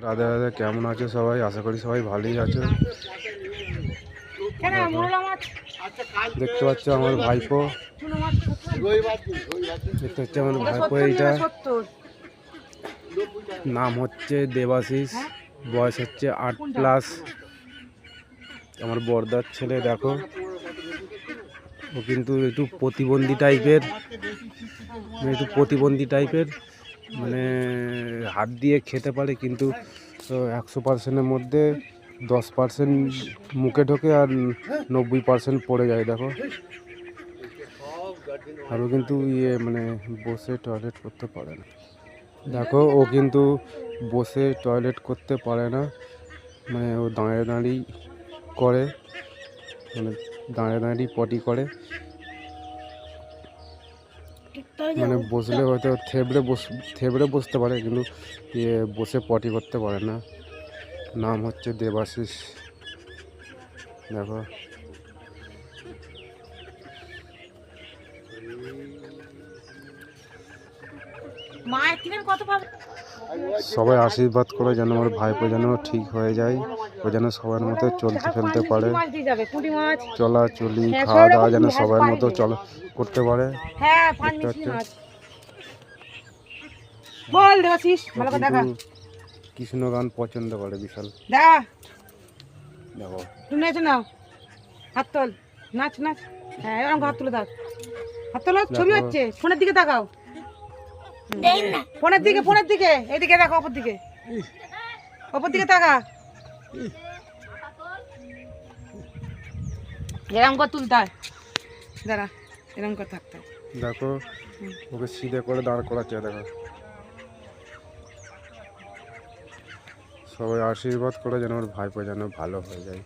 রাধে রাধে, কেমন আছে সবাই? আশা করি সবাই ভালোই আছে। দেখতে পাচ্ছ আমার ভাইপো, দেখতে হচ্ছে আমার ভাইপো। এইটা নাম হচ্ছে দেবাশিস, বয়স হচ্ছে 8+। আমার বড়দার ছেলে। দেখো, ও কিন্তু একটু প্রতিবন্ধী টাইপের, মানে হাত দিয়ে খেতে পারে, কিন্তু 100%-এর মধ্যে 10% মুখে ঢোকে আর 90% পড়ে যায়। দেখো, আরও কিন্তু মানে বসে টয়লেট করতে পারে না। দেখো, ও কিন্তু বসে টয়লেট করতে পারে না, মানে ও দাঁড়িয়ে করে, মানে দাঁড়িয়ে পটি করে। মানে বসলে হয়তো থেবড়ে বসতে পারে, কিন্তু বসে পটি করতে পারে না। নাম হচ্ছে দেবাশিস। দেখো, সবাই আশীর্বাদ করে যেন আমার ভাইপো যেন ঠিক হয়ে যায়, ও যেন সবার মতো চলতে ফেলতে পারে, চলাচলি খাওয়া দাওয়া যেন সবার মতো করতে পারে। কৃষ্ণ গান পছন্দ করে বিশাল। দেখো, হাত তোল, নাচ নাচ। হ্যাঁ, এরকম হাত তুলে দাও, হাত তোলো, ছবি হচ্ছে। ফোনের দিকে তাকাও, ফোনের দিকে, এইদিকে দেখো, অপর দিকে তাকা। এরকম করে তুলতে হয়, দাঁড়া, এরকম করে থাকতে হয়। দেখো, ওকে সিধে করে দাঁড় করাচ্ছে। দেখো, সবাই আশীর্বাদ করে যেন ওর ভাইপো যেন ভালো হয়ে যায়।